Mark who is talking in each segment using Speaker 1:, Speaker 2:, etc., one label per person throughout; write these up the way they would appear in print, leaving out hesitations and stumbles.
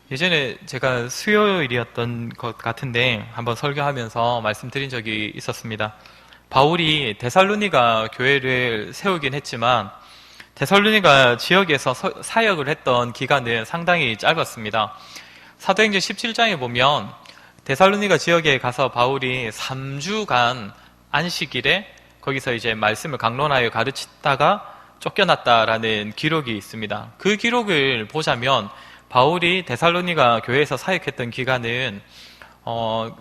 Speaker 1: 예전에 제가 수요일이었던 것 같은데 한번 설교하면서 말씀드린 적이 있었습니다. 바울이 데살로니가 교회를 세우긴 했지만 데살로니가 지역에서 사역을 했던 기간은 상당히 짧았습니다. 사도행전 17장에 보면 데살로니가 지역에 가서 바울이 3주간 안식일에 거기서 이제 말씀을 강론하여 가르치다가 쫓겨났다라는 기록이 있습니다. 그 기록을 보자면 바울이 데살로니가 교회에서 사역했던 기간은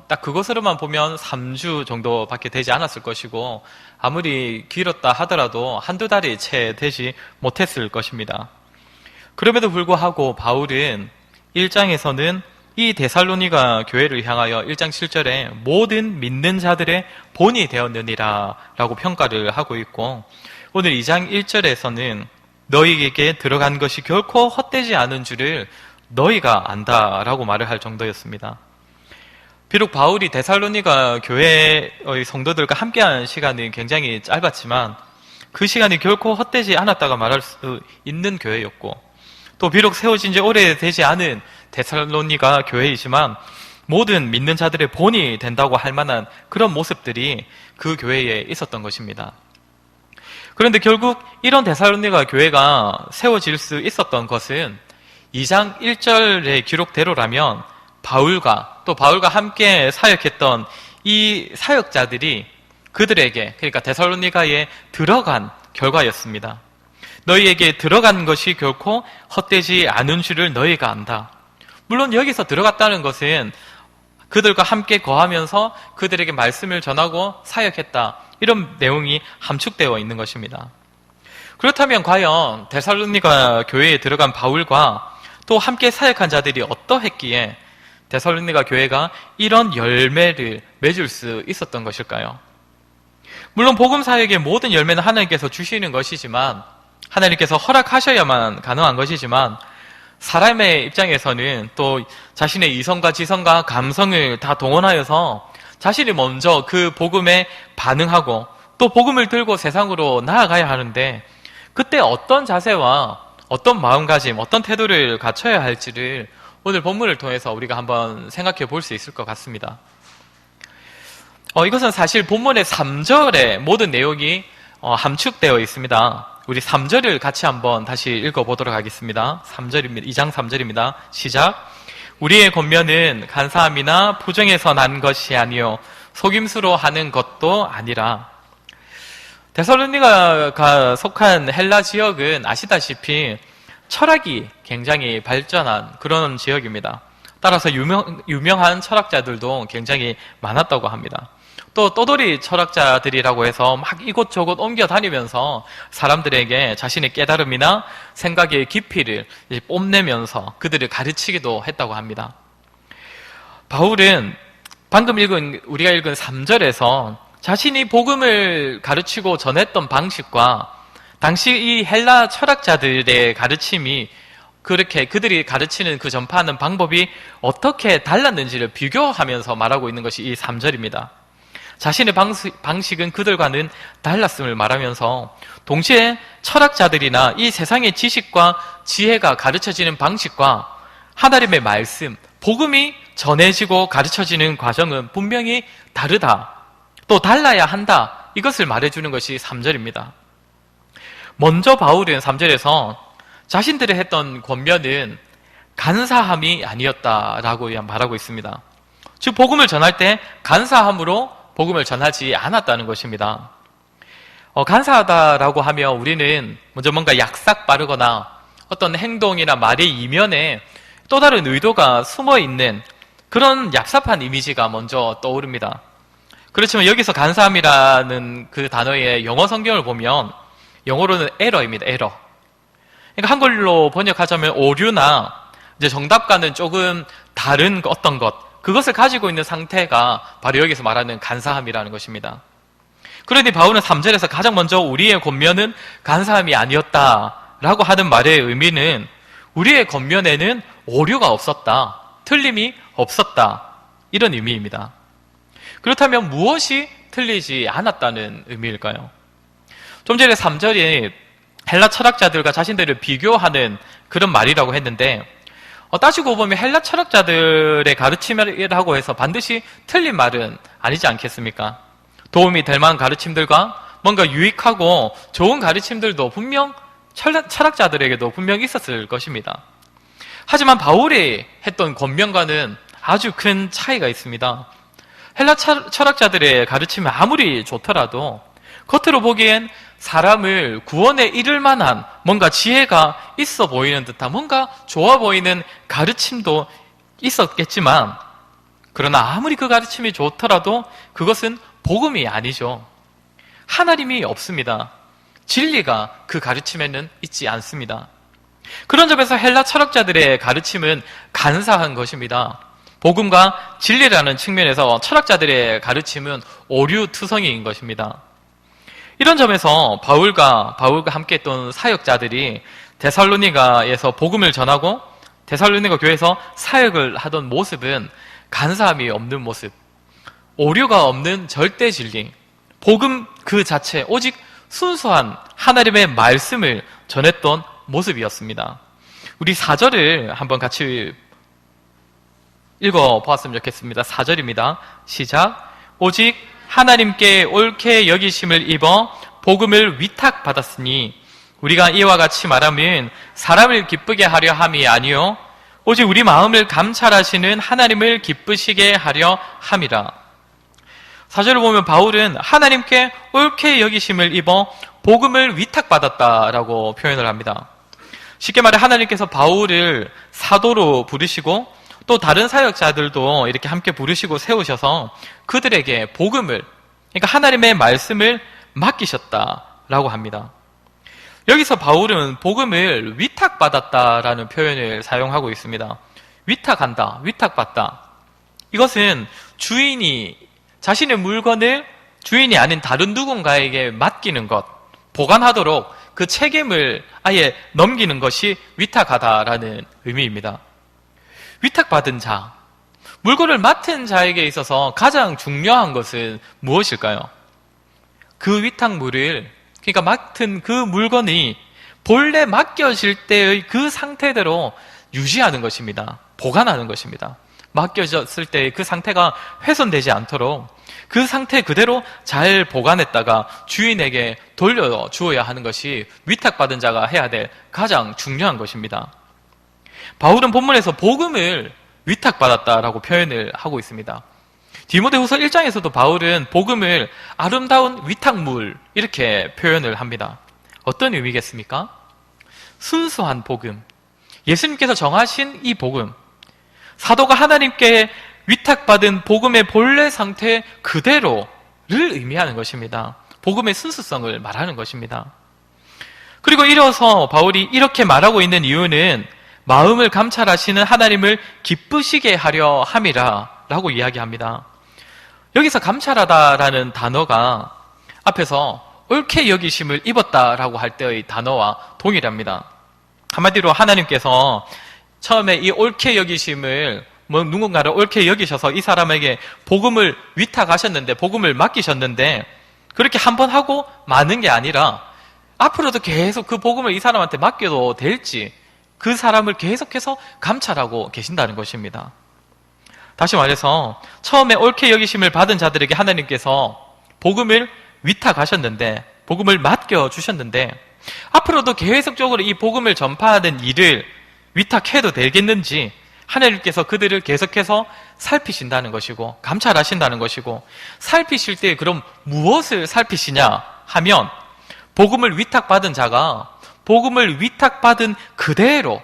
Speaker 1: 딱 그것으로만 보면 3주 정도밖에 되지 않았을 것이고 아무리 길었다 하더라도 한두 달이 채 되지 못했을 것입니다. 그럼에도 불구하고 바울은 1장에서는 이 데살로니가 교회를 향하여 1장 7절에 모든 믿는 자들의 본이 되었느니라 라고 평가를 하고 있고 오늘 2장 1절에서는 너희에게 들어간 것이 결코 헛되지 않은 줄을 너희가 안다라고 말을 할 정도였습니다. 비록 바울이 데살로니가 교회의 성도들과 함께한 시간이 굉장히 짧았지만 그 시간이 결코 헛되지 않았다가 말할 수 있는 교회였고 또 비록 세워진 지 오래되지 않은 데살로니가 교회이지만 모든 믿는 자들의 본이 된다고 할 만한 그런 모습들이 그 교회에 있었던 것입니다. 그런데 결국 이런 데살로니가 교회가 세워질 수 있었던 것은 2장 1절의 기록대로라면 바울과 또 바울과 함께 사역했던 이 사역자들이 그들에게 그러니까 데살로니가에 들어간 결과였습니다. 너희에게 들어간 것이 결코 헛되지 않은 줄을 너희가 안다. 물론 여기서 들어갔다는 것은 그들과 함께 거하면서 그들에게 말씀을 전하고 사역했다. 이런 내용이 함축되어 있는 것입니다. 그렇다면 과연 데살로니가 교회에 들어간 바울과 또 함께 사역한 자들이 어떠했기에 데살로니가 교회가 이런 열매를 맺을 수 있었던 것일까요? 물론 복음 사역의 모든 열매는 하나님께서 주시는 것이지만 하나님께서 허락하셔야만 가능한 것이지만 사람의 입장에서는 또 자신의 이성과 지성과 감성을 다 동원하여서 자신이 먼저 그 복음에 반응하고 또 복음을 들고 세상으로 나아가야 하는데 그때 어떤 자세와 어떤 마음가짐, 어떤 태도를 갖춰야 할지를 오늘 본문을 통해서 우리가 한번 생각해 볼 수 있을 것 같습니다. 이것은 사실 본문의 3절에 모든 내용이 함축되어 있습니다. 우리 3절을 같이 한번 다시 읽어보도록 하겠습니다. 3절입니다. 2장 3절입니다. 시작. 우리의 권면은 간사함이나 부정에서 난 것이 아니요 속임수로 하는 것도 아니라. 데살로니가가 속한 헬라 지역은 아시다시피 철학이 굉장히 발전한 그런 지역입니다. 따라서 유명한 철학자들도 굉장히 많았다고 합니다. 또 떠돌이 철학자들이라고 해서 막 이곳저곳 옮겨 다니면서 사람들에게 자신의 깨달음이나 생각의 깊이를 뽐내면서 그들을 가르치기도 했다고 합니다. 바울은 방금 우리가 읽은 3절에서 자신이 복음을 가르치고 전했던 방식과 당시 이 헬라 철학자들의 가르침이 그렇게 그들이 가르치는 그 전파하는 방법이 어떻게 달랐는지를 비교하면서 말하고 있는 것이 이 3절입니다. 자신의 방식은 그들과는 달랐음을 말하면서 동시에 철학자들이나 이 세상의 지식과 지혜가 가르쳐지는 방식과 하나님의 말씀, 복음이 전해지고 가르쳐지는 과정은 분명히 다르다. 또 달라야 한다. 이것을 말해주는 것이 3절입니다. 먼저 바울은 3절에서 자신들이 했던 권면은 간사함이 아니었다라고 말하고 있습니다. 즉 복음을 전할 때 간사함으로 복음을 전하지 않았다는 것입니다. 간사하다라고 하면 우리는 먼저 뭔가 약삭 빠르거나 어떤 행동이나 말의 이면에 또 다른 의도가 숨어있는 그런 얍삽한 이미지가 먼저 떠오릅니다. 그렇지만 여기서 간사함이라는 그 단어의 영어 성경을 보면 영어로는 에러입니다. 에러. 그러니까 한글로 번역하자면 오류나 이제 정답과는 조금 다른 어떤 것 그것을 가지고 있는 상태가 바로 여기서 말하는 간사함이라는 것입니다. 그러니 바울은 3절에서 가장 먼저 우리의 권면은 간사함이 아니었다라고 하는 말의 의미는 우리의 권면에는 오류가 없었다, 틀림이 없었다 이런 의미입니다. 그렇다면 무엇이 틀리지 않았다는 의미일까요? 좀 전에 3절이 헬라 철학자들과 자신들을 비교하는 그런 말이라고 했는데 따지고 보면 헬라 철학자들의 가르침이라고 해서 반드시 틀린 말은 아니지 않겠습니까? 도움이 될 만한 가르침들과 뭔가 유익하고 좋은 가르침들도 분명 철학자들에게도 분명 있었을 것입니다. 하지만 바울이 했던 권면과는 아주 큰 차이가 있습니다. 헬라 철학자들의 가르침이 아무리 좋더라도 겉으로 보기엔 사람을 구원에 이를 만한 뭔가 지혜가 있어 보이는 듯한 뭔가 좋아 보이는 가르침도 있었겠지만, 그러나 아무리 그 가르침이 좋더라도 그것은 복음이 아니죠. 하나님이 없습니다. 진리가 그 가르침에는 있지 않습니다. 그런 점에서 헬라 철학자들의 가르침은 간사한 것입니다. 복음과 진리라는 측면에서 철학자들의 가르침은 오류투성이인 것입니다. 이런 점에서 바울과 함께 했던 사역자들이 데살로니가에서 복음을 전하고 데살로니가 교회에서 사역을 하던 모습은 간사함이 없는 모습, 오류가 없는 절대 진리, 복음 그 자체, 오직 순수한 하나님의 말씀을 전했던 모습이었습니다. 우리 4절을 한번 같이 읽어보았으면 좋겠습니다. 4절입니다. 시작. 오직 하나님께 옳게 여기심을 입어 복음을 위탁받았으니 우리가 이와 같이 말하면 사람을 기쁘게 하려 함이 아니요 오직 우리 마음을 감찰하시는 하나님을 기쁘시게 하려 함이라. 4절을 보면 바울은 하나님께 옳게 여기심을 입어 복음을 위탁받았다라고 표현을 합니다. 쉽게 말해 하나님께서 바울을 사도로 부르시고 또 다른 사역자들도 이렇게 함께 부르시고 세우셔서 그들에게 복음을, 그러니까 하나님의 말씀을 맡기셨다라고 합니다. 여기서 바울은 복음을 위탁받았다라는 표현을 사용하고 있습니다. 위탁한다, 위탁받다. 이것은 주인이 자신의 물건을 주인이 아닌 다른 누군가에게 맡기는 것, 보관하도록 그 책임을 아예 넘기는 것이 위탁하다라는 의미입니다. 위탁받은 자, 물건을 맡은 자에게 있어서 가장 중요한 것은 무엇일까요? 그 위탁물을, 그러니까 맡은 그 물건이 본래 맡겨질 때의 그 상태대로 유지하는 것입니다. 보관하는 것입니다. 맡겨졌을 때 그 상태가 훼손되지 않도록 그 상태 그대로 잘 보관했다가 주인에게 돌려주어야 하는 것이 위탁받은 자가 해야 될 가장 중요한 것입니다. 바울은 본문에서 복음을 위탁받았다라고 표현을 하고 있습니다. 디모데후서 1장에서도 바울은 복음을 아름다운 위탁물 이렇게 표현을 합니다. 어떤 의미겠습니까? 순수한 복음, 예수님께서 정하신 이 복음, 사도가 하나님께 위탁받은 복음의 본래 상태 그대로를 의미하는 것입니다. 복음의 순수성을 말하는 것입니다. 그리고 이어서 바울이 이렇게 말하고 있는 이유는 마음을 감찰하시는 하나님을 기쁘시게 하려 함이라 라고 이야기합니다. 여기서 감찰하다라는 단어가 앞에서 옳게 여기심을 입었다라고 할 때의 단어와 동일합니다. 한마디로 하나님께서 처음에 이 옳게 여기심을 누군가를 옳게 여기셔서 이 사람에게 복음을 위탁하셨는데, 복음을 맡기셨는데 그렇게 한번 하고 마는 게 아니라 앞으로도 계속 그 복음을 이 사람한테 맡겨도 될지 그 사람을 계속해서 감찰하고 계신다는 것입니다. 다시 말해서 처음에 옳게 여기심을 받은 자들에게 하나님께서 복음을 위탁하셨는데, 복음을 맡겨주셨는데 앞으로도 계속적으로 이 복음을 전파하는 일을 위탁해도 되겠는지 하나님께서 그들을 계속해서 살피신다는 것이고 감찰하신다는 것이고, 살피실 때 그럼 무엇을 살피시냐 하면 복음을 위탁받은 자가 복음을 위탁받은 그대로,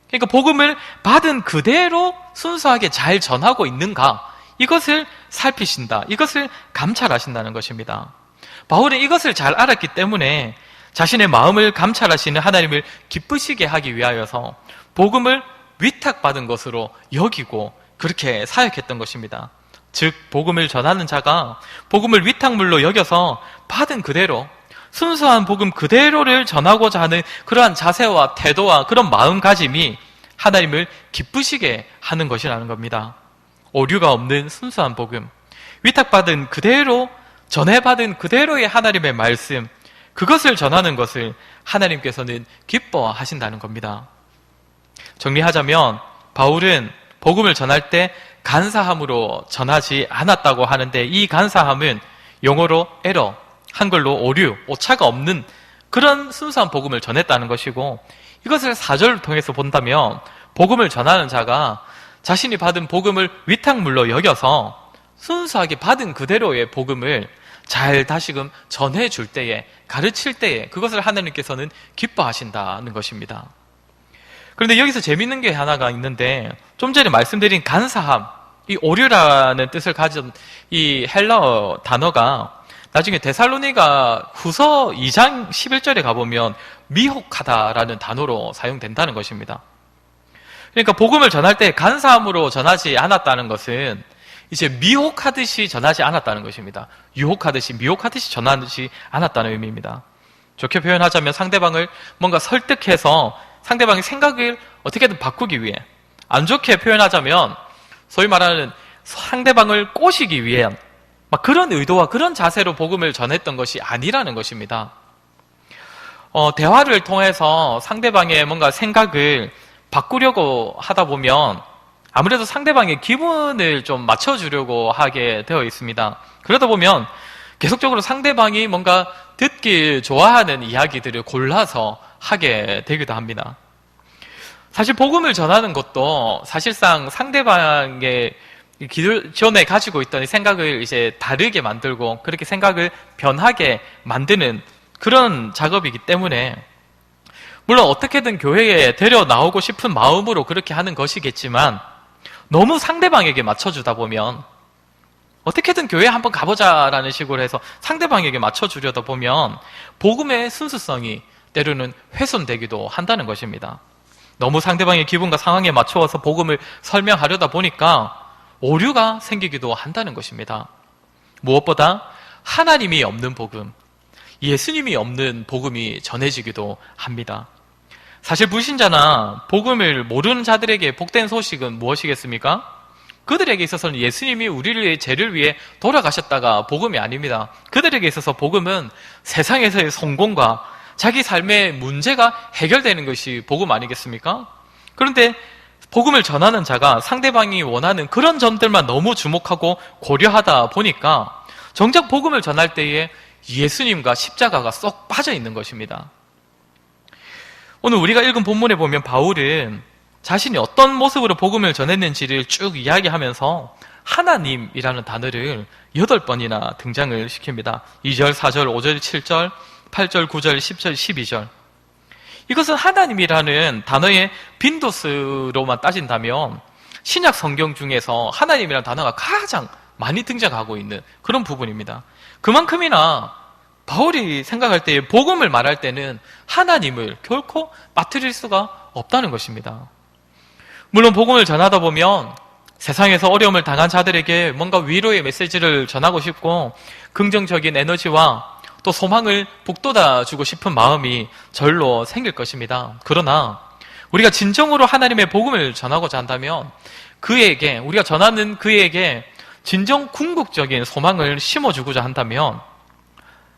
Speaker 1: 그러니까 복음을 받은 그대로 순수하게 잘 전하고 있는가, 이것을 살피신다, 이것을 감찰하신다는 것입니다. 바울은 이것을 잘 알았기 때문에 자신의 마음을 감찰하시는 하나님을 기쁘시게 하기 위하여서 복음을 위탁받은 것으로 여기고 그렇게 사역했던 것입니다. 즉 복음을 전하는 자가 복음을 위탁물로 여겨서 받은 그대로 순수한 복음 그대로를 전하고자 하는 그러한 자세와 태도와 그런 마음가짐이 하나님을 기쁘시게 하는 것이라는 겁니다. 오류가 없는 순수한 복음, 위탁받은 그대로, 전해받은 그대로의 하나님의 말씀, 그것을 전하는 것을 하나님께서는 기뻐하신다는 겁니다. 정리하자면 바울은 복음을 전할 때 간사함으로 전하지 않았다고 하는데, 이 간사함은 영어로 에러, 한글로 오류, 오차가 없는 그런 순수한 복음을 전했다는 것이고, 이것을 4절을 통해서 본다면 복음을 전하는 자가 자신이 받은 복음을 위탁물로 여겨서 순수하게 받은 그대로의 복음을 잘 다시금 전해줄 때에, 가르칠 때에 그것을 하나님께서는 기뻐하신다는 것입니다. 그런데 여기서 재밌는 게 하나가 있는데, 좀 전에 말씀드린 간사함, 이 오류라는 뜻을 가진 이 헬라어 단어가 나중에 데살로니가 후서 2장 11절에 가보면 미혹하다라는 단어로 사용된다는 것입니다. 그러니까 복음을 전할 때 간사함으로 전하지 않았다는 것은 이제 미혹하듯이 전하지 않았다는 것입니다. 유혹하듯이, 미혹하듯이 전하지 않았다는 의미입니다. 좋게 표현하자면 상대방을 뭔가 설득해서 상대방의 생각을 어떻게든 바꾸기 위해, 안 좋게 표현하자면 소위 말하는 상대방을 꼬시기 위한 막 그런 의도와 그런 자세로 복음을 전했던 것이 아니라는 것입니다. 대화를 통해서 상대방의 뭔가 생각을 바꾸려고 하다 보면 아무래도 상대방의 기분을 좀 맞춰주려고 하게 되어 있습니다. 그러다 보면 계속적으로 상대방이 뭔가 듣기 좋아하는 이야기들을 골라서 하게 되기도 합니다. 사실 복음을 전하는 것도 사실상 상대방의 기존에 가지고 있던 생각을 이제 다르게 만들고 그렇게 생각을 변하게 만드는 그런 작업이기 때문에, 물론 어떻게든 교회에 데려 나오고 싶은 마음으로 그렇게 하는 것이겠지만, 너무 상대방에게 맞춰주다 보면, 어떻게든 교회에 한번 가보자라는 식으로 해서 상대방에게 맞춰주려다 보면 복음의 순수성이 때로는 훼손되기도 한다는 것입니다. 너무 상대방의 기분과 상황에 맞추어서 복음을 설명하려다 보니까 오류가 생기기도 한다는 것입니다. 무엇보다 하나님이 없는 복음, 예수님이 없는 복음이 전해지기도 합니다. 사실 불신자나 복음을 모르는 자들에게 복된 소식은 무엇이겠습니까? 그들에게 있어서는 예수님이 우리의 죄를 위해 돌아가셨다가 복음이 아닙니다. 그들에게 있어서 복음은 세상에서의 성공과 자기 삶의 문제가 해결되는 것이 복음 아니겠습니까? 그런데 복음을 전하는 자가 상대방이 원하는 그런 점들만 너무 주목하고 고려하다 보니까 정작 복음을 전할 때에 예수님과 십자가가 쏙 빠져 있는 것입니다. 오늘 우리가 읽은 본문에 보면 바울은 자신이 어떤 모습으로 복음을 전했는지를 쭉 이야기하면서 하나님이라는 단어를 8번이나 등장을 시킵니다. 2절, 4절, 5절, 7절, 8절, 9절, 10절, 12절. 이것은 하나님이라는 단어의 빈도수로만 따진다면 신약 성경 중에서 하나님이라는 단어가 가장 많이 등장하고 있는 그런 부분입니다. 그만큼이나 바울이 생각할 때 복음을 말할 때는 하나님을 결코 빠뜨릴 수가 없다는 것입니다. 물론 복음을 전하다 보면 세상에서 어려움을 당한 자들에게 뭔가 위로의 메시지를 전하고 싶고 긍정적인 에너지와 또 소망을 북돋아주고 싶은 마음이 절로 생길 것입니다. 그러나 우리가 진정으로 하나님의 복음을 전하고자 한다면 그에게, 우리가 전하는 그에게 진정 궁극적인 소망을 심어주고자 한다면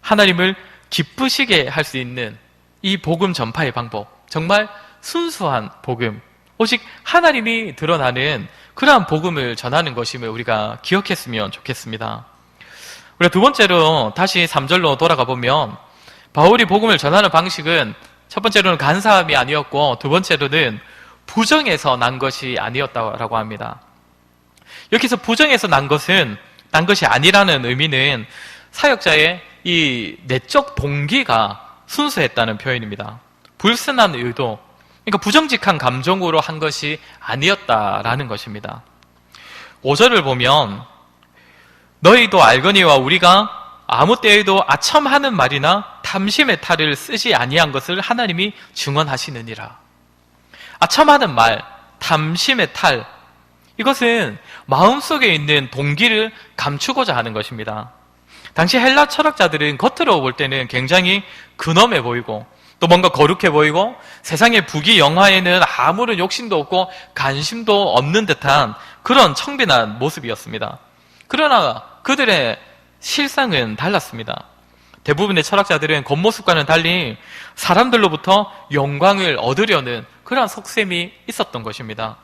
Speaker 1: 하나님을 기쁘시게 할 수 있는 이 복음 전파의 방법, 정말 순수한 복음, 오직 하나님이 드러나는 그러한 복음을 전하는 것임을 우리가 기억했으면 좋겠습니다. 우리가 두 번째로 다시 3절로 돌아가 보면 바울이 복음을 전하는 방식은 첫 번째로는 간사함이 아니었고 두 번째로는 부정에서 난 것이 아니었다고 합니다. 여기서 부정에서 난 것이 아니라는 의미는 사역자의 이 내적 동기가 순수했다는 표현입니다. 불순한 의도, 그러니까 부정직한 감정으로 한 것이 아니었다라는 것입니다. 5절을 보면 너희도 알거니와 우리가 아무 때에도 아첨하는 말이나 탐심의 탈을 쓰지 아니한 것을 하나님이 증언하시느니라. 아첨하는 말, 탐심의 탈, 이것은 마음속에 있는 동기를 감추고자 하는 것입니다. 당시 헬라 철학자들은 겉으로 볼 때는 굉장히 근엄해 보이고 또 뭔가 거룩해 보이고 세상의 부귀영화에는 아무런 욕심도 없고 관심도 없는 듯한 그런 청빈한 모습이었습니다. 그러나 그들의 실상은 달랐습니다. 대부분의 철학자들은 겉모습과는 달리 사람들로부터 영광을 얻으려는 그러한 속셈이 있었던 것입니다.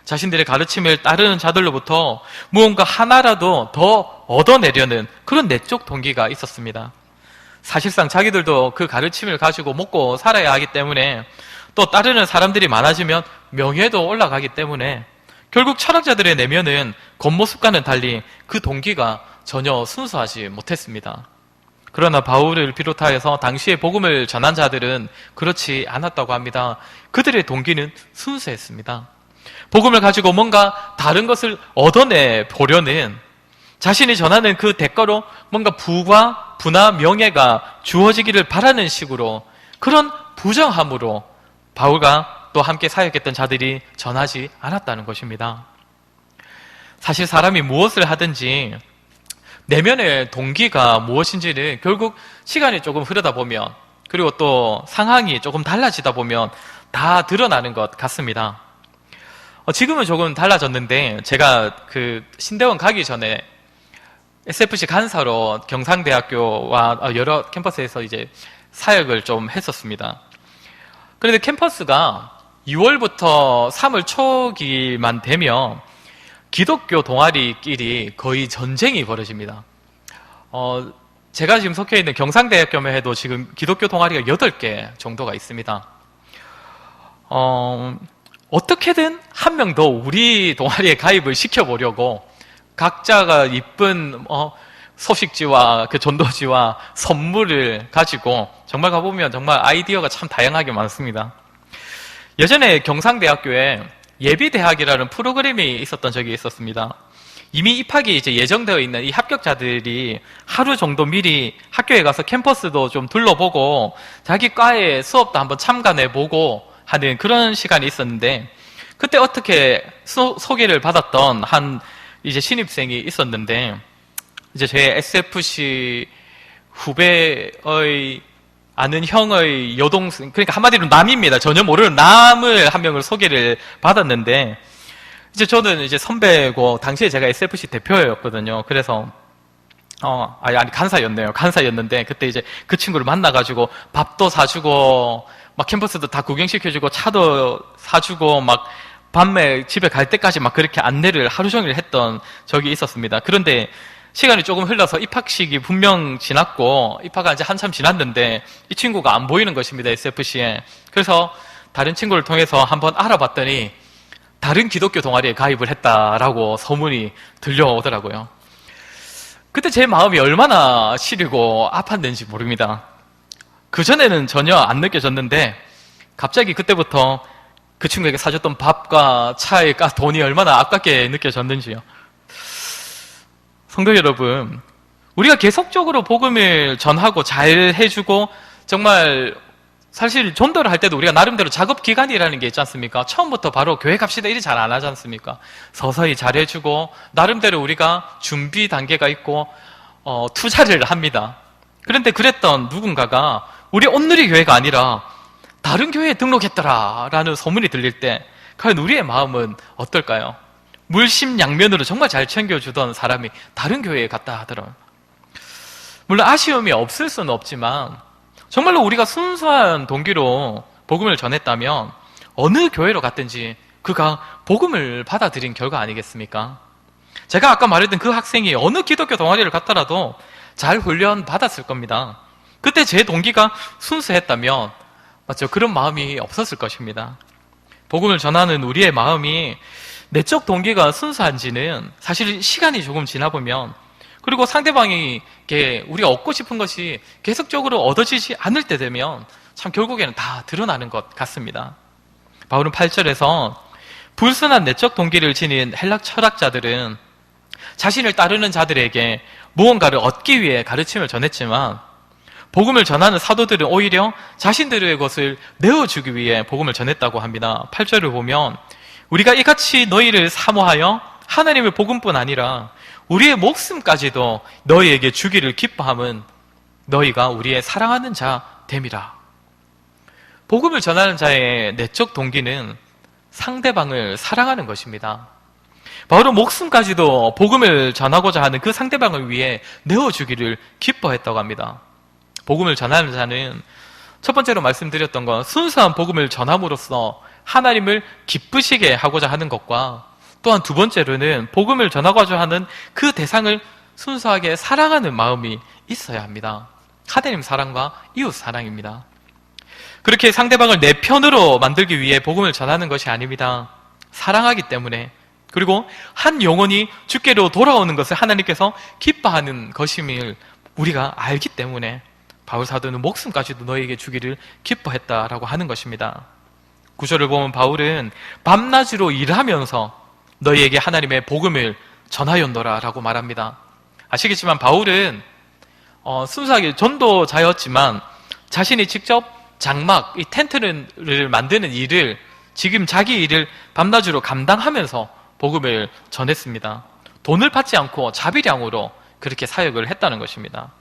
Speaker 1: 자신들의 가르침을 따르는 자들로부터 무언가 하나라도 더 얻어내려는 그런 내적 동기가 있었습니다. 사실상 자기들도 그 가르침을 가지고 먹고 살아야 하기 때문에, 또 따르는 사람들이 많아지면 명예도 올라가기 때문에 결국 철학자들의 내면은 겉모습과는 달리 그 동기가 전혀 순수하지 못했습니다. 그러나 바울을 비롯하여서 당시에 복음을 전한 자들은 그렇지 않았다고 합니다. 그들의 동기는 순수했습니다. 복음을 가지고 뭔가 다른 것을 얻어내 보려는, 자신이 전하는 그 대가로 뭔가 부나 명예가 주어지기를 바라는 식으로, 그런 부정함으로 바울과 또 함께 사역했던 자들이 전하지 않았다는 것입니다. 사실 사람이 무엇을 하든지 내면의 동기가 무엇인지는 결국 시간이 조금 흐르다 보면, 그리고 또 상황이 조금 달라지다 보면 다 드러나는 것 같습니다. 지금은 조금 달라졌는데, 제가 그 신대원 가기 전에 SFC 간사로 경상대학교와 여러 캠퍼스에서 이제 사역을 좀 했었습니다. 그런데 캠퍼스가 2월부터 3월 초기만 되면 기독교 동아리끼리 거의 전쟁이 벌어집니다. 제가 지금 속해 있는 경상대학교만 해도 지금 기독교 동아리가 8개 정도가 있습니다. 어떻게든 한 명 더 우리 동아리에 가입을 시켜보려고 각자가 이쁜 소식지와 그 전도지와 선물을 가지고, 정말 가보면 정말 아이디어가 참 다양하게 많습니다. 예전에 경상대학교에 예비대학이라는 프로그램이 있었던 적이 있었습니다. 이미 입학이 이제 예정되어 있는 이 합격자들이 하루 정도 미리 학교에 가서 캠퍼스도 좀 둘러보고 자기 과의 수업도 한번 참관해보고 하는 그런 시간이 있었는데, 그때 어떻게 소개를 받았던 한 이제 신입생이 있었는데, 이제 제 SFC 후배의 아는 형의 여동생, 그러니까 한마디로 남입니다. 전혀 모르는 남을 한 명을 소개를 받았는데, 이제 저는 이제 선배고 당시에 제가 SFC 대표였거든요. 그래서 아니 간사였네요. 간사였는데 그때 이제 그 친구를 만나가지고 밥도 사주고 막 캠퍼스도 다 구경시켜주고 차도 사주고 막 밤에 집에 갈 때까지 막 그렇게 안내를 하루 종일 했던 적이 있었습니다. 그런데 시간이 조금 흘러서 입학식이 분명 지났고 입학한 지 한참 지났는데 이 친구가 안 보이는 것입니다. SFC에. 그래서 다른 친구를 통해서 한번 알아봤더니 다른 기독교 동아리에 가입을 했다라고 소문이 들려오더라고요. 그때 제 마음이 얼마나 시리고 아팠는지 모릅니다. 그전에는 전혀 안 느껴졌는데 갑자기 그때부터 그 친구에게 사줬던 밥과 차에 돈이 얼마나 아깝게 느껴졌는지요. 성도 여러분, 우리가 계속적으로 복음을 전하고 잘 해주고, 정말 사실 전도를 할 때도 우리가 나름대로 작업 기간이라는 게 있지 않습니까? 처음부터 바로 교회 갑시다 이리 잘 안 하지 않습니까? 서서히 잘해주고 나름대로 우리가 준비 단계가 있고 투자를 합니다. 그런데 그랬던 누군가가 우리 온누리 교회가 아니라 다른 교회에 등록했더라라는 소문이 들릴 때 과연 우리의 마음은 어떨까요? 물심양면으로 정말 잘 챙겨주던 사람이 다른 교회에 갔다 하더라고요. 물론 아쉬움이 없을 수는 없지만 정말로 우리가 순수한 동기로 복음을 전했다면 어느 교회로 갔든지 그가 복음을 받아들인 결과 아니겠습니까? 제가 아까 말했던 그 학생이 어느 기독교 동아리를 갔더라도 잘 훈련 받았을 겁니다. 그때 제 동기가 순수했다면 맞죠? 그런 마음이 없었을 것입니다. 복음을 전하는 우리의 마음이 내적 동기가 순수한지는 사실 시간이 조금 지나보면, 그리고 상대방이 우리가 얻고 싶은 것이 계속적으로 얻어지지 않을 때 되면 참 결국에는 다 드러나는 것 같습니다. 바울은 8절에서 불순한 내적 동기를 지닌 헬라 철학자들은 자신을 따르는 자들에게 무언가를 얻기 위해 가르침을 전했지만 복음을 전하는 사도들은 오히려 자신들의 것을 내어주기 위해 복음을 전했다고 합니다. 8절을 보면 우리가 이같이 너희를 사모하여 하나님의 복음뿐 아니라 우리의 목숨까지도 너희에게 주기를 기뻐함은 너희가 우리의 사랑하는 자 됨이라. 복음을 전하는 자의 내적 동기는 상대방을 사랑하는 것입니다. 바울은 목숨까지도 복음을 전하고자 하는 그 상대방을 위해 내어주기를 기뻐했다고 합니다. 복음을 전하는 자는 첫 번째로 말씀드렸던 건 순수한 복음을 전함으로써 하나님을 기쁘시게 하고자 하는 것과 또한 두 번째로는 복음을 전하고자 하는 그 대상을 순수하게 사랑하는 마음이 있어야 합니다. 하나님 사랑과 이웃 사랑입니다. 그렇게 상대방을 내 편으로 만들기 위해 복음을 전하는 것이 아닙니다. 사랑하기 때문에, 그리고 한 영혼이 주께로 돌아오는 것을 하나님께서 기뻐하는 것임을 우리가 알기 때문에 바울 사도는 목숨까지도 너에게 주기를 기뻐했다라고 하는 것입니다. 구절을 보면 바울은 밤낮으로 일하면서 너희에게 하나님의 복음을 전하였노라 라고 말합니다. 아시겠지만 바울은 순수하게 전도자였지만 자신이 직접 장막, 이 텐트를 만드는 일을 지금 자기 일을 밤낮으로 감당하면서 복음을 전했습니다. 돈을 받지 않고 자비량으로 그렇게 사역을 했다는 것입니다.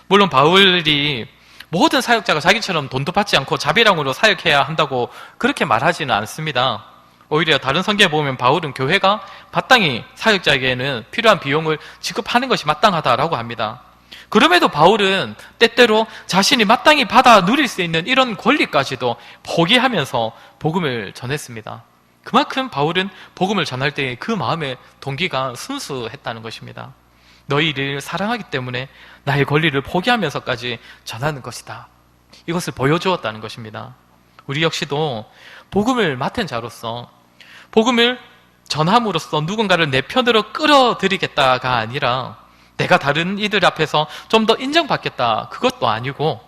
Speaker 1: 물론 바울이 모든 사역자가 자기처럼 돈도 받지 않고 자비량으로 사역해야 한다고 그렇게 말하지는 않습니다. 오히려 다른 성경에 보면 바울은 교회가 마땅히 사역자에게는 필요한 비용을 지급하는 것이 마땅하다라고 합니다. 그럼에도 바울은 때때로 자신이 마땅히 받아 누릴 수 있는 이런 권리까지도 포기하면서 복음을 전했습니다. 그만큼 바울은 복음을 전할 때 그 마음의 동기가 순수했다는 것입니다. 너희를 사랑하기 때문에 나의 권리를 포기하면서까지 전하는 것이다. 이것을 보여주었다는 것입니다. 우리 역시도 복음을 맡은 자로서 복음을 전함으로써 누군가를 내 편으로 끌어들이겠다가 아니라 내가 다른 이들 앞에서 좀 더 인정받겠다, 그것도 아니고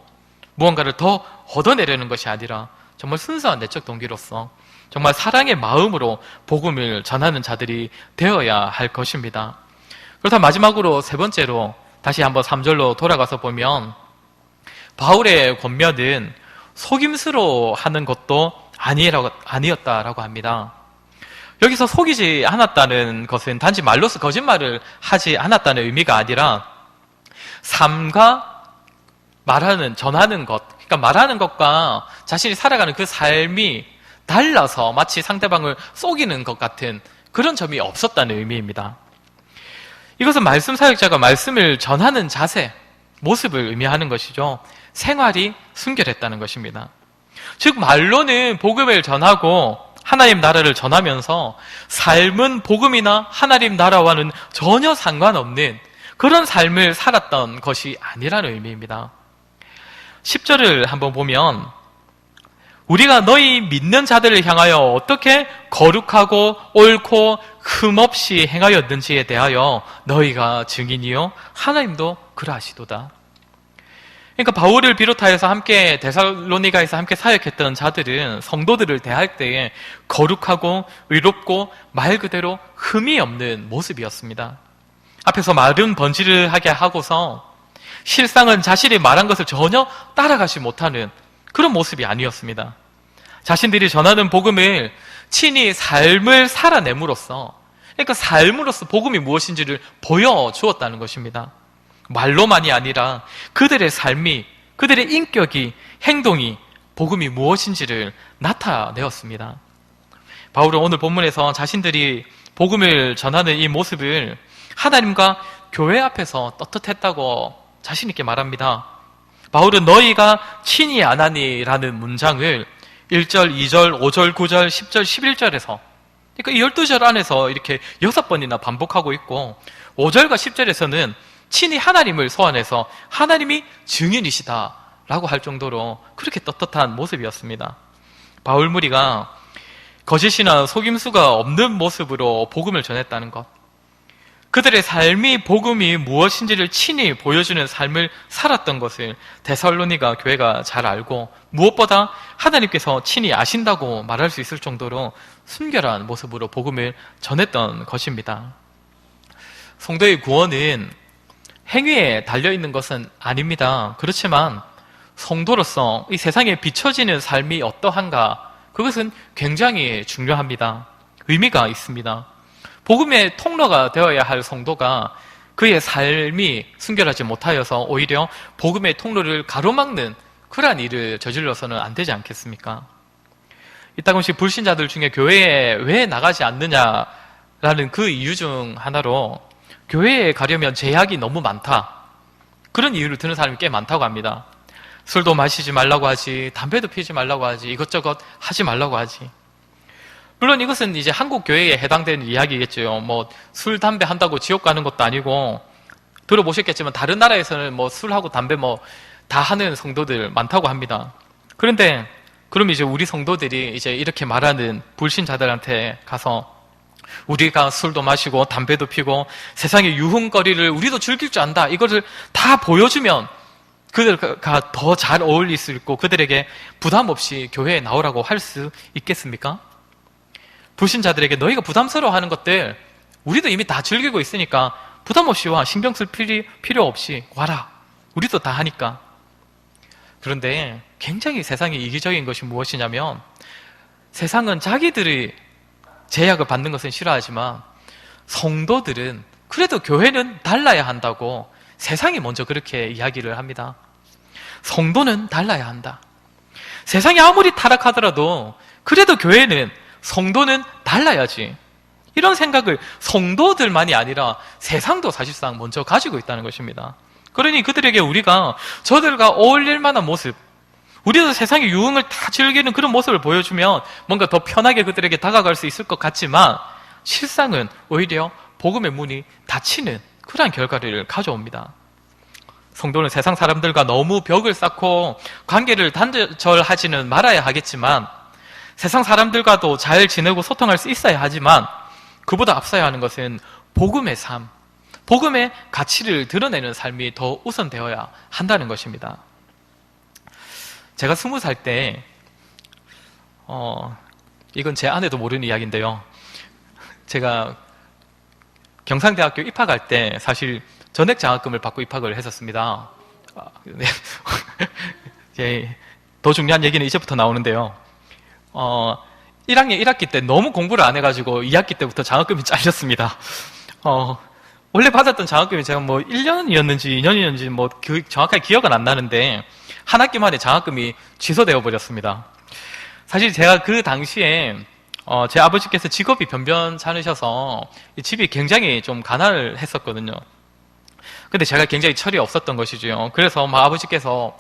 Speaker 1: 무언가를 더 얻어내려는 것이 아니라 정말 순수한 내적 동기로서 정말 사랑의 마음으로 복음을 전하는 자들이 되어야 할 것입니다. 그렇다면 마지막으로 세 번째로 다시 한번 3절로 돌아가서 보면 바울의 권면은 속임수로 하는 것도 아니었다라고 합니다. 여기서 속이지 않았다는 것은 단지 말로서 거짓말을 하지 않았다는 의미가 아니라 삶과 전하는 것, 그러니까 말하는 것과 자신이 살아가는 그 삶이 달라서 마치 상대방을 속이는 것 같은 그런 점이 없었다는 의미입니다. 이것은 말씀 사역자가 말씀을 전하는 자세, 모습을 의미하는 것이죠. 생활이 순결했다는 것입니다. 즉 말로는 복음을 전하고 하나님 나라를 전하면서 삶은 복음이나 하나님 나라와는 전혀 상관없는 그런 삶을 살았던 것이 아니라는 의미입니다. 10절을 한번 보면 우리가 너희 믿는 자들을 향하여 어떻게 거룩하고 옳고 흠없이 행하였는지에 대하여 너희가 증인이요 하나님도 그러하시도다. 그러니까 바울을 비롯하여서 함께 데살로니가에서 함께 사역했던 자들은 성도들을 대할 때에 거룩하고 의롭고 말 그대로 흠이 없는 모습이었습니다. 앞에서 말은 번지르하게 하고서 실상은 자신이 말한 것을 전혀 따라가지 못하는 그런 모습이 아니었습니다. 자신들이 전하는 복음을 친히 삶을 살아냄으로써, 그러니까 삶으로서 복음이 무엇인지를 보여주었다는 것입니다. 말로만이 아니라 그들의 삶이, 그들의 인격이, 행동이 복음이 무엇인지를 나타내었습니다. 바울은 오늘 본문에서 자신들이 복음을 전하는 이 모습을 하나님과 교회 앞에서 떳떳했다고 자신 있게 말합니다. 바울은 너희가 친히 안 하니라는 문장을 1절, 2절, 5절, 9절, 10절, 11절에서, 그러니까 이 12절 안에서 이렇게 6번이나 반복하고 있고 5절과 10절에서는 친히 하나님을 소환해서 하나님이 증인이시다라고 할 정도로 그렇게 떳떳한 모습이었습니다. 바울 무리가 거짓이나 속임수가 없는 모습으로 복음을 전했다는 것, 그들의 삶이 복음이 무엇인지를 친히 보여주는 삶을 살았던 것을 데살로니가 교회가 잘 알고 무엇보다 하나님께서 친히 아신다고 말할 수 있을 정도로 순결한 모습으로 복음을 전했던 것입니다. 성도의 구원은 행위에 달려있는 것은 아닙니다. 그렇지만 성도로서 이 세상에 비춰지는 삶이 어떠한가, 그것은 굉장히 중요합니다. 의미가 있습니다. 복음의 통로가 되어야 할 성도가 그의 삶이 순결하지 못하여서 오히려 복음의 통로를 가로막는 그러한 일을 저질러서는 안 되지 않겠습니까? 이따금씩 불신자들 중에 교회에 왜 나가지 않느냐라는 그 이유 중 하나로 교회에 가려면 제약이 너무 많다, 그런 이유를 드는 사람이 꽤 많다고 합니다. 술도 마시지 말라고 하지, 담배도 피우지 말라고 하지, 이것저것 하지 말라고 하지. 물론 이것은 이제 한국 교회에 해당되는 이야기겠죠. 뭐 술, 담배 한다고 지옥 가는 것도 아니고, 들어보셨겠지만 다른 나라에서는 뭐 술하고 담배 뭐 다 하는 성도들 많다고 합니다. 그런데 그럼 이제 우리 성도들이 이제 이렇게 말하는 불신자들한테 가서 우리가 술도 마시고 담배도 피고 세상의 유흥거리를 우리도 즐길 줄 안다, 이거를 다 보여주면 그들과 더 잘 어울릴 수 있고 그들에게 부담 없이 교회에 나오라고 할 수 있겠습니까? 불신자들에게 너희가 부담스러워하는 것들 우리도 이미 다 즐기고 있으니까 부담 없이 와, 신경 쓸 필요 없이 와라, 우리도 다 하니까. 그런데 굉장히 세상에 이기적인 것이 무엇이냐면, 세상은 자기들이 제약을 받는 것은 싫어하지만 성도들은 그래도 교회는 달라야 한다고 세상이 먼저 그렇게 이야기를 합니다. 성도는 달라야 한다. 세상이 아무리 타락하더라도 그래도 교회는, 성도는 달라야지. 이런 생각을 성도들만이 아니라 세상도 사실상 먼저 가지고 있다는 것입니다. 그러니 그들에게 우리가 저들과 어울릴 만한 모습, 우리도 세상의 유흥을 다 즐기는 그런 모습을 보여주면 뭔가 더 편하게 그들에게 다가갈 수 있을 것 같지만 실상은 오히려 복음의 문이 닫히는 그러한 결과를 가져옵니다. 성도는 세상 사람들과 너무 벽을 쌓고 관계를 단절하지는 말아야 하겠지만, 세상 사람들과도 잘 지내고 소통할 수 있어야 하지만, 그보다 앞서야 하는 것은 복음의 삶, 복음의 가치를 드러내는 삶이 더 우선되어야 한다는 것입니다. 제가 20살 때, 이건 제 아내도 모르는 이야기인데요. 제가 경상대학교 입학할 때 사실 전액 장학금을 받고 입학을 했었습니다. 네. 더 중요한 얘기는 이제부터 나오는데요. 1학년 1학기 때 너무 공부를 안 해가지고 2학기 때부터 장학금이 잘렸습니다. 원래 받았던 장학금이 제가 뭐 1년이었는지 2년이었는지 뭐 정확하게 기억은 안 나는데 한 학기 만에 장학금이 취소되어 버렸습니다. 사실 제가 그 당시에 제 아버지께서 직업이 변변찮으셔서 집이 굉장히 좀 가난을 했었거든요. 근데 제가 굉장히 철이 없었던 것이죠. 그래서 아버지께서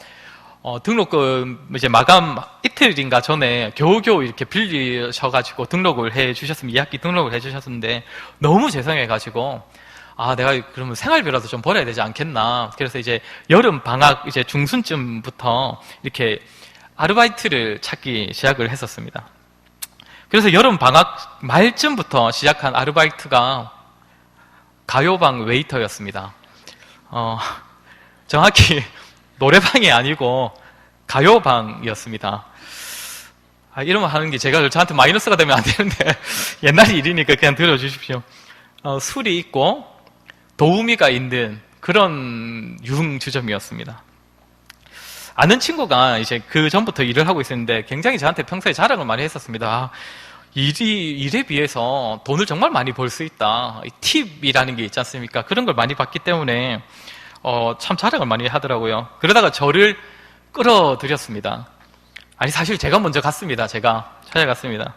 Speaker 1: 등록금 이제 마감 이틀인가 전에 겨우겨우 이렇게 빌리셔가지고 등록을 해 주셨으면 2학기 등록을 해 주셨는데 너무 죄송해가지고 내가 그러면 생활비라도 좀 벌어야 되지 않겠나. 그래서 이제 여름 방학 이제 중순쯤부터 이렇게 아르바이트를 찾기 시작을 했었습니다. 그래서 여름 방학 말쯤부터 시작한 아르바이트가 가요방 웨이터였습니다. 정확히 노래방이 아니고 가요방이었습니다. 이러면 하는 게 제가 저한테 마이너스가 되면 안 되는데 옛날 일이니까 그냥 들어주십시오. 술이 있고 도우미가 있는 그런 유흥주점이었습니다. 아는 친구가 이제 그 전부터 일을 하고 있었는데 굉장히 저한테 평소에 자랑을 많이 했었습니다. 일에 비해서 돈을 정말 많이 벌 수 있다. 팁이라는 게 있지 않습니까? 그런 걸 많이 받기 때문에 참 자랑을 많이 하더라고요. 그러다가 저를 끌어들였습니다. 아니 사실 제가 먼저 갔습니다. 제가 찾아갔습니다.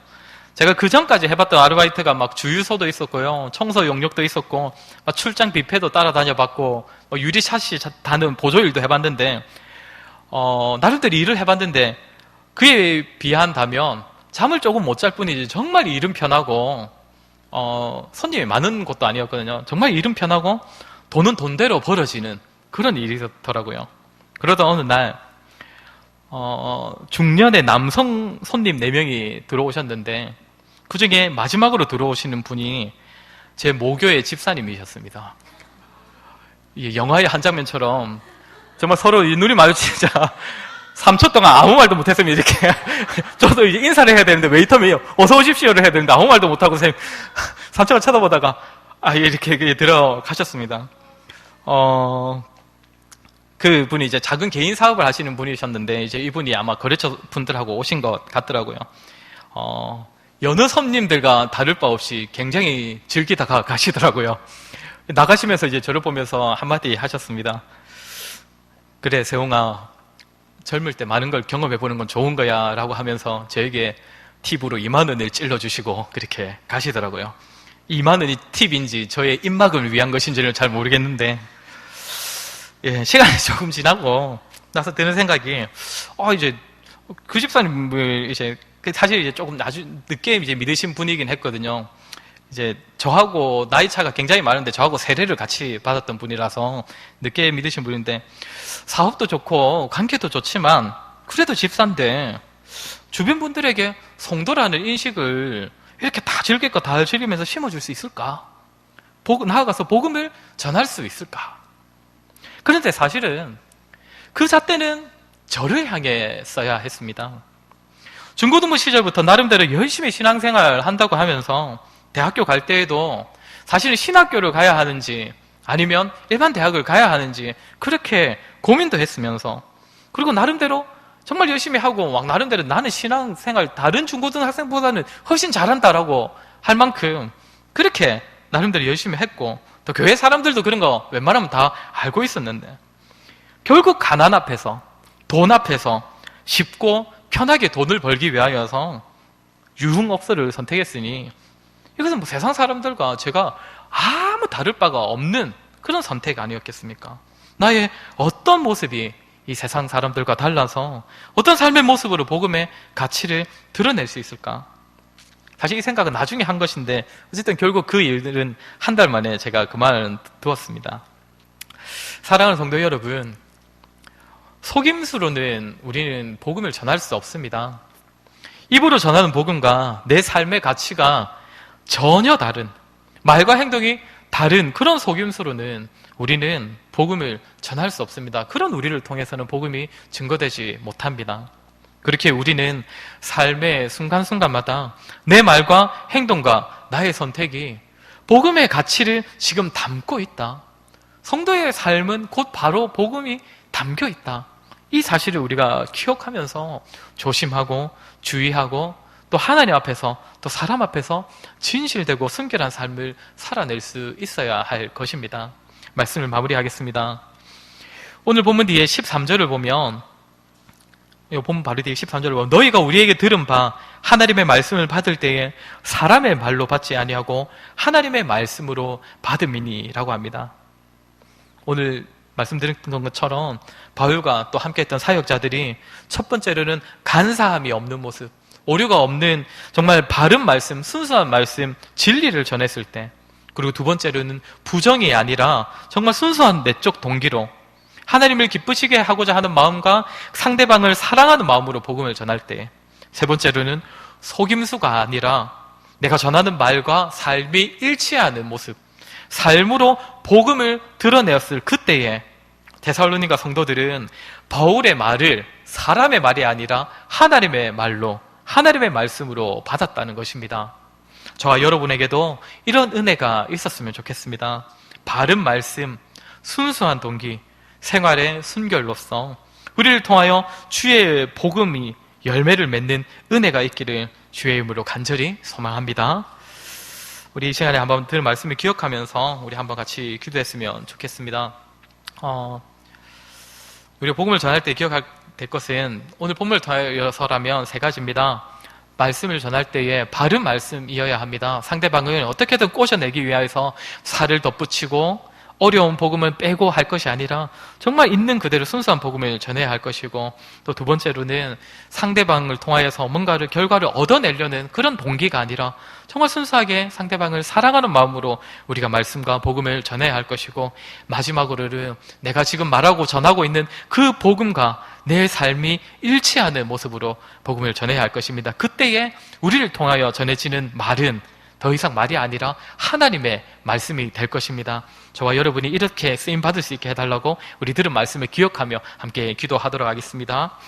Speaker 1: 제가 그 전까지 해봤던 아르바이트가 막 주유소도 있었고요, 청소 용역도 있었고, 막 출장 뷔페도 따라다녀봤고, 유리 샷시 다는 보조일도 해봤는데 나름대로 일을 해봤는데 그에 비한다면 잠을 조금 못 잘 뿐이지 정말 일은 편하고 손님이 많은 곳도 아니었거든요. 정말 일은 편하고 돈은 돈대로 벌어지는 그런 일이더라고요. 그러다 어느 날 중년의 남성 손님 4명이 들어오셨는데 그 중에 마지막으로 들어오시는 분이 제 모교의 집사님이셨습니다. 영화의 한 장면처럼 정말 서로 눈이 마주치자 3초 동안 아무 말도 못했으면 이렇게 저도 이제 인사를 해야 되는데 웨이터면 어서 오십시오를 해야 되는데 아무 말도 못하고 선생님 3초간 쳐다보다가 이렇게 들어가셨습니다. 그 분이 이제 작은 개인 사업을 하시는 분이셨는데 이제 이분이 아마 거래처 분들하고 오신 것 같더라고요. 여느 손님들과 다를 바 없이 굉장히 즐기다가 가시더라고요. 나가시면서 이제 저를 보면서 한마디 하셨습니다. 그래 세홍아, 젊을 때 많은 걸 경험해보는 건 좋은 거야 라고 하면서 저에게 팁으로 2만 원을 찔러주시고 그렇게 가시더라고요. 2만 원이 팁인지 저의 입막음을 위한 것인지는 잘 모르겠는데 시간이 조금 지나고 나서 드는 생각이 이제 그 집사님을 이제 사실 이제 조금 늦게 이제 믿으신 분이긴 했거든요. 이제 저하고 나이 차가 굉장히 많은데 저하고 세례를 같이 받았던 분이라서 늦게 믿으신 분인데, 사업도 좋고 관계도 좋지만 그래도 집사인데 주변 분들에게 성도라는 인식을 이렇게 다 즐길 거 다 즐기면서 심어줄 수 있을까? 나아가서 복음을 전할 수 있을까? 그런데 사실은 그 잣대는 저를 향해 써야 했습니다. 중고등부 시절부터 나름대로 열심히 신앙생활 한다고 하면서 대학교 갈 때에도 사실은 신학교를 가야 하는지 아니면 일반 대학을 가야 하는지 그렇게 고민도 했으면서, 그리고 나름대로 정말 열심히 하고 막 나름대로 나는 신앙생활 다른 중고등학생보다는 훨씬 잘한다라고 할 만큼 그렇게 나름대로 열심히 했고, 또 교회 사람들도 그런 거 웬만하면 다 알고 있었는데, 결국 가난 앞에서, 돈 앞에서 쉽고 편하게 돈을 벌기 위하여서 유흥업소를 선택했으니 이것은 뭐 세상 사람들과 제가 아무 다를 바가 없는 그런 선택 아니었겠습니까? 나의 어떤 모습이 이 세상 사람들과 달라서 어떤 삶의 모습으로 복음의 가치를 드러낼 수 있을까? 사실 이 생각은 나중에 한 것인데 어쨌든 결국 그 일들은 한 달 만에 제가 그만을 두었습니다. 사랑하는 성도 여러분, 속임수로는 우리는 복음을 전할 수 없습니다. 입으로 전하는 복음과 내 삶의 가치가 전혀 다른, 말과 행동이 다른 그런 속임수로는 우리는 복음을 전할 수 없습니다. 그런 우리를 통해서는 복음이 증거되지 못합니다. 그렇게 우리는 삶의 순간순간마다 내 말과 행동과 나의 선택이 복음의 가치를 지금 담고 있다. 성도의 삶은 곧 바로 복음이 담겨 있다. 이 사실을 우리가 기억하면서 조심하고 주의하고 또 하나님 앞에서 또 사람 앞에서 진실되고 순결한 삶을 살아낼 수 있어야 할 것입니다. 말씀을 마무리하겠습니다. 오늘 본문 뒤에 13절을 보면, 이 본문 바로 뒤에 13절을 보면, 너희가 우리에게 들은 바 하나님의 말씀을 받을 때에 사람의 말로 받지 아니하고 하나님의 말씀으로 받음이니 라고 합니다. 오늘 말씀드렸던 것처럼 바울과 또 함께했던 사역자들이 첫 번째로는 간사함이 없는 모습, 오류가 없는 정말 바른 말씀, 순수한 말씀, 진리를 전했을 때, 그리고 두 번째로는 부정이 아니라 정말 순수한 내적 동기로 하나님을 기쁘시게 하고자 하는 마음과 상대방을 사랑하는 마음으로 복음을 전할 때, 세 번째로는 속임수가 아니라 내가 전하는 말과 삶이 일치하는 모습, 삶으로 복음을 드러내었을 그때에 데살로니가 성도들은 바울의 말을 사람의 말이 아니라 하나님의 말로, 하나님의 말씀으로 받았다는 것입니다. 저와 여러분에게도 이런 은혜가 있었으면 좋겠습니다. 바른 말씀, 순수한 동기, 생활의 순결로서 우리를 통하여 주의 복음이 열매를 맺는 은혜가 있기를 주의 이름으로 간절히 소망합니다. 우리 이 시간에 한번 들은 말씀을 기억하면서 우리 한번 같이 기도했으면 좋겠습니다. 우리가 복음을 전할 때 기억할 될 것은 오늘 본문을 통해서라면 세 가지입니다. 말씀을 전할 때에 바른 말씀이어야 합니다. 상대방을 어떻게든 꼬셔내기 위해서 살을 덧붙이고 어려운 복음은 빼고 할 것이 아니라 정말 있는 그대로 순수한 복음을 전해야 할 것이고, 또 두 번째로는 상대방을 통하여서 뭔가를 결과를 얻어내려는 그런 동기가 아니라 정말 순수하게 상대방을 사랑하는 마음으로 우리가 말씀과 복음을 전해야 할 것이고, 마지막으로는 내가 지금 말하고 전하고 있는 그 복음과 내 삶이 일치하는 모습으로 복음을 전해야 할 것입니다. 그때에 우리를 통하여 전해지는 말은 더 이상 말이 아니라 하나님의 말씀이 될 것입니다. 저와 여러분이 이렇게 쓰임받을 수 있게 해달라고 우리 들은 말씀을 기억하며 함께 기도하도록 하겠습니다.